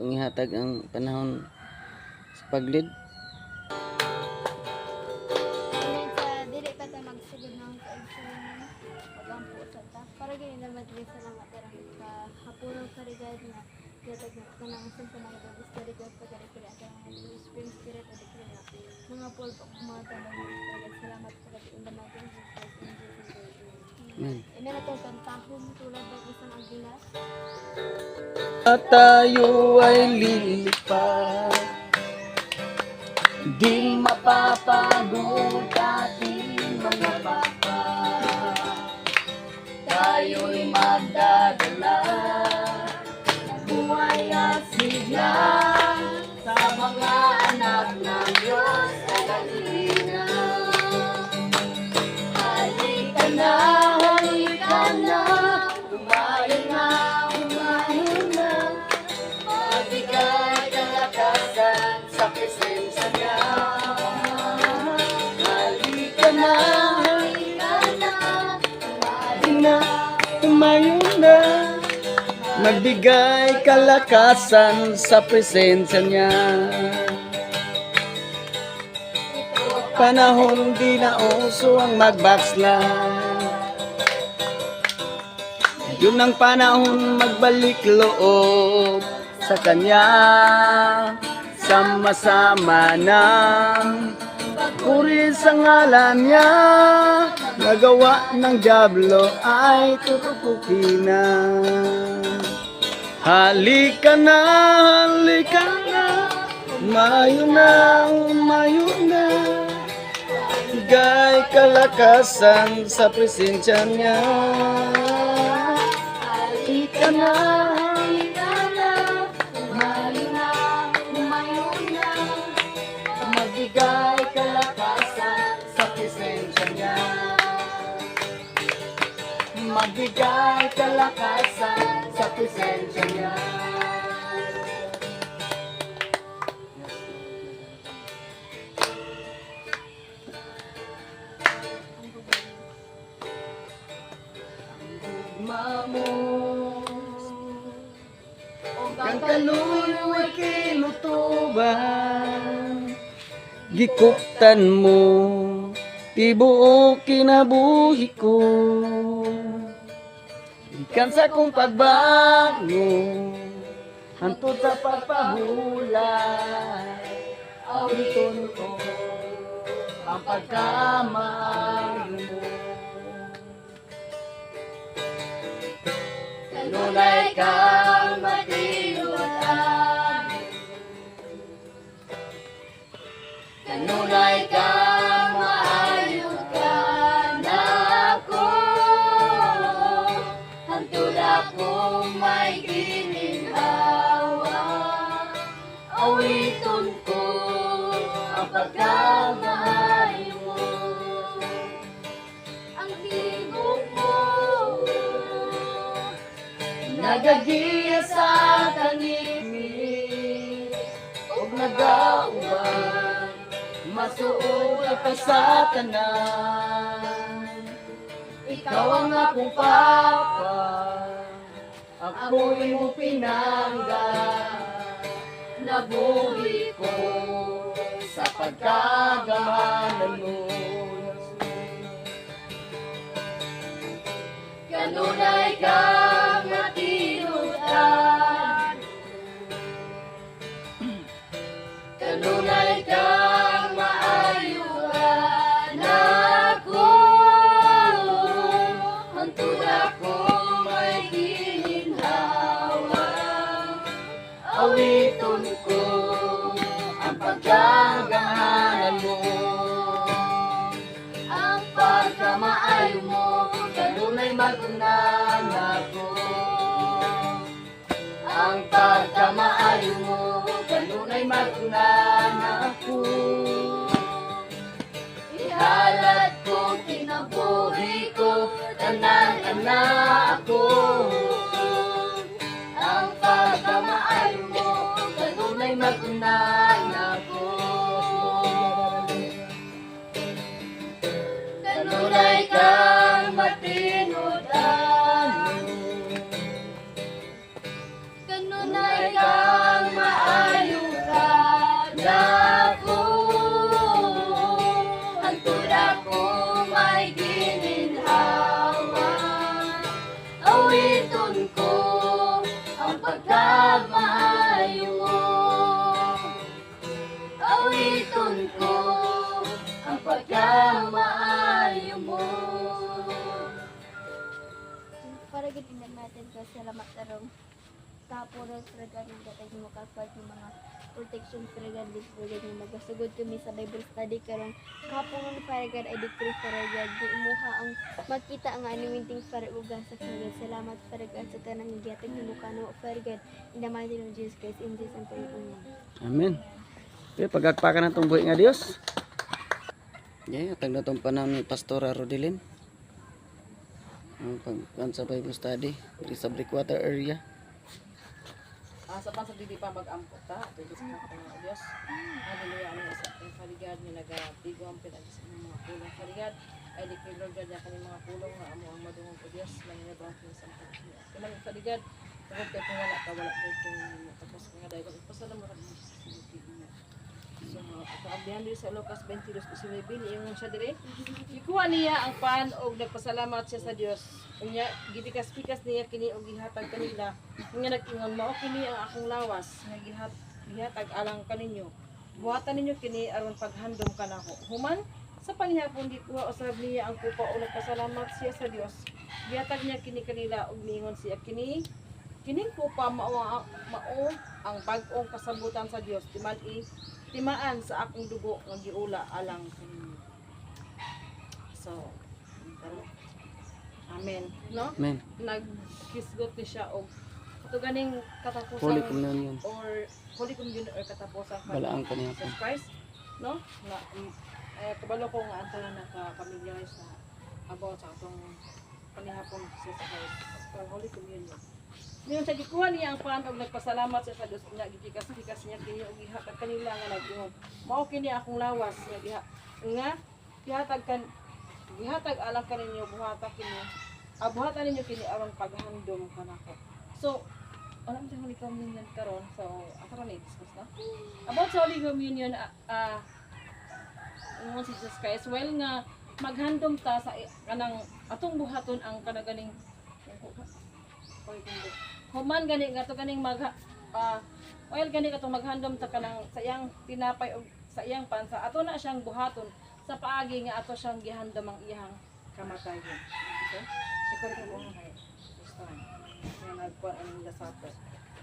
atong ihatag ang panahon sa paglid. Sa dili pa ta magsugod ng kaigsunan pagampo sa ta para gini na madali sa lang atirang ka hapulong sa regard na gatag na kanang sa mga dagos sa regard pa kare kare atang mga spring spirit at dikri na mga pol pa kumata na salamat sa pag-unda natin sa Amen. ina na to kantahon tulad ng isang agilas. At tayo ay lilipat, di mapapagod ating mga papa. Tayo'y magdadala ng buhay at sigla sa mga anak ng Diyos sa kanina. Halika na, umayo na, magbigay kalakasan sa presensya niya. Halika na, umayo na, magbigay kalakasan sa presensya niya. Panahon di na uso ang magbackslide. Yun ang panahon magbalik loob sa Kanya. Sama-sama na pagpuri sa ngalan Niya. Nagawa ng dyablo ay tutupukin na. Halika na, umayo na, bigay kalakasan sa presensya Niya. Halika na, umayo na, magbigay kalakasan sa presensya Niya. Magbigay kalakasan sa presensya Niya. Mamo kang kaluoy kinutuban, gikuptan mo tibuok kinabuhi ko. Ikan sa kong pagbango hantod sa pagpahulay, awiton ko ang pagkamahal mo. Kanunay kang matinutan, kanunay kang maayutan ako, hantod akong may gininhawa, awiton ko ang pagkamahal mo. Ang tibok mo nagagiya sa kanimi ug nagauban, masuod ka sa tanan. Ikaw ang akong papa, ako imo pinangga, nabuhi ko sa pagkagamanan mo. Kanunay kang matinutan, kanunay kang maayuhan ako, hantod akong may gininhawa, awiton ko ang pagkagamanan mo. Ang pagkamaayo mo kanunay magunan ako, ang pagkamaayo mo kanunay magunan ako. Ihalat ko, kinabuhi ko, tanan anak ko. Ang pagkamaayo mo kanunay magunan ako. Kanunay kang matinutan, kanunay kang salamat tarong kapuno sa ganang gatag mo kapag yung mga protection regardless regarding magasugod kami sa Bible study karong kapuno para God I decree para God di imuha ang makita ang anointing para uga sa God. Salamat para God sa tanang gihatag nimo kano para God in the mighty name of Jesus Christ in Jesus and name. Amen. Okay, pagagpakan na itong buhay nga Diyos. Yeah, tag na itong panahon ni Pastora Rodelin. Ang pagkan sa Bible study sa Breakwater area. Sa bang dili pa mag-ampot ta, dili sa mga Dios. Hallelujah, ano sa kaligad ni nagabigo ang pinag sa mga pulong kaligad. Ay di kay Lord God ya kani mga pulong nga amo ang madungog ko Dios lang nga ba sa Santa Maria. Kanang kaligad, tungod kay kung wala ka wala kay kung tapos nga dai ko pasalamat ako sa so paabihan diri sa Lucas 22:19 ingon siya diri. Ikuha niya ang pan og nagpasalamat siya sa Dios. Unya gipikas-pikas niya kini og gihatag kanila. Unya nag-ingon mao kini ang akong lawas nga gihatag alang kaninyo. Buhatan ninyo kini aron paghandom kanako. Human sa panihapon gikuha usab niya ang kupa og nagpasalamat siya sa Dios. Gihatag niya kini kanila og niingon siya kining kupa mao ang bag-ong kasabutan sa Dios timaan sa akong dugo nga giula alang kaninyo. So, amen, no? Amen. Nagkisgot ni siya og ito ganing katapusan Holy Communion. or Holy Communion or katapusan Balaang kanina po. Jesus Christ, no? Na kabalo ko nga antala naka-familiarize na about sa atong panihapon sa Jesus Christ or Holy Communion. Ngayon sa gikuha niya ang pan og nagpasalamat siya sa Dios nga gipikas-pikas niya kini og gihatag kanila nga nag-ingon. Mao kini akong lawas nga gihatag alang kaninyo buhatan ninyo kini aron paghandom kanako. So alam sa Holy Communion karon so ako ra discuss na about sa Holy Communion ingon si Jesus Christ well nga maghandom ta sa kanang atong buhaton ang kanaganing human gani nga to ganing oil gani katong maghandom ta kanang sa iyang tinapay o sa iyang pansa ato na siyang buhaton sa paagi nga ato siyang gihandom ang iyang kamatayon. Okay? Ikaw rin mo kay restaurant. Nga nagkuan ang lasapo.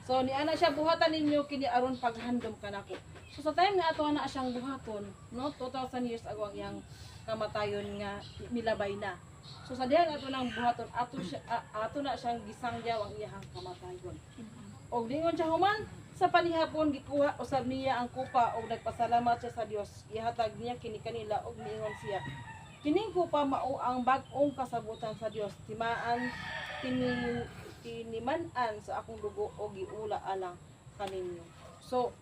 So ni ana siya buhatan ninyo kini aron paghandom kanako. So sa time nga ato na siyang buhaton, no 2000 years ago ang iyang kamatayon nga milabay na. So sa diha ato nang buhaton ato na siyang gisangyaw ang iyang kamatayon. Og dingon siya human sa panihapon gikuha usab niya ang kupa og nagpasalamat siya sa Dios. Ihatag niya kini kanila og niingon siya. Kining kupa mao ang bag-ong kasabutan sa Dios. Tiniman-an sa akong dugo og giula alang kaninyo. So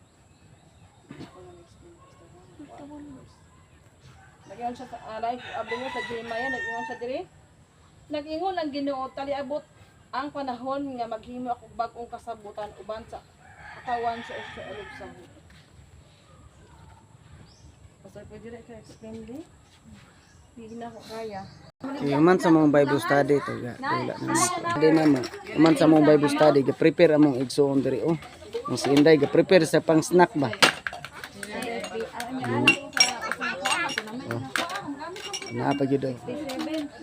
nag-ingon siya sa life abingon sa Jeremiah, nag-ingon siya diri. Nag-ingon ang Ginoo taliabot ang panahon nga maghimo ako bag-ong kasabutan uban sa katawan sa ulog sa hud. Pastor, pwede rin ka explain din? Hindi na ako kaya. Human sa mong Bible study to ga. Wala na. Di na mo. Human sa mong Bible study ga-prepare among igsuon diri oh. Ang si Inday ga-prepare sa pang snack ba. Napa gyud daw.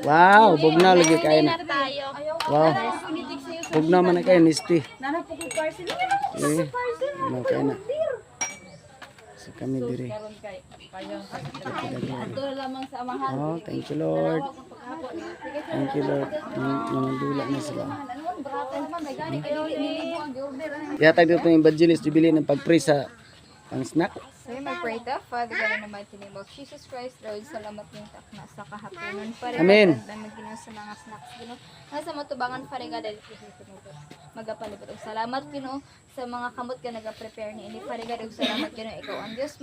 Wow, bugnaw lagi kay na. Wow. Bugnaw man kay nisti. Nana po ko parcel. Eh. No kay na. So kami diri. Karon kay payong Ato lamang sa amahan. Oh, thank you Lord. Thank you Lord. Namandula na sila. Yatag dito yung evangelist bibili ng pag-pray sa pang snack. So, may pray ta, Father God, in the mighty name of Jesus Christ, Lord, salamat yung takna sa kahaponan. Amen. Namin Ginoo sa mga snacks, Ginoo. Nasa matubangan, Father God, dahil magapalibot. Salamat, Ginoo, sa mga kamot ka nag-prepare ni ini, Father God, salamat, Ginoo, ikaw ang Diyos,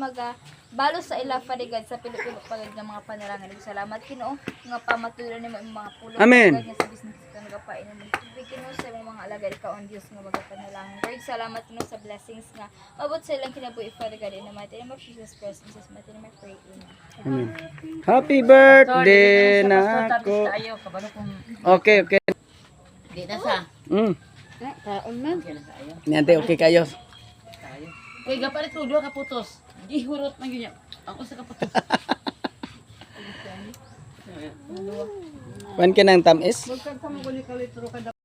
balo sa ila, Father God, sa pilipilok pagod ng mga panarangan. Salamat, Ginoo, nga pamatulan ni mga pulong. Amen. Nga sa business ka nagapain ng tubig, Ginoo, sa mga alagad, ikaw ang Diyos, nga magapanalangin. Lord, salamat, Ginoo, sa blessings nga abot sa ilang kinabuhi, Father God, in the mighty name of Jesus Christ, in Jesus' mighty name I pray, amen. Amen. Happy birthday nako. Okay, okay. Di na sa. Kaon man. Niante okay kayo. Kay gapalit ko duha ka putos. Di hurot man gyud. Ako sa kaputos. Kuan ka ng tamis? Magkag sa mga litro kada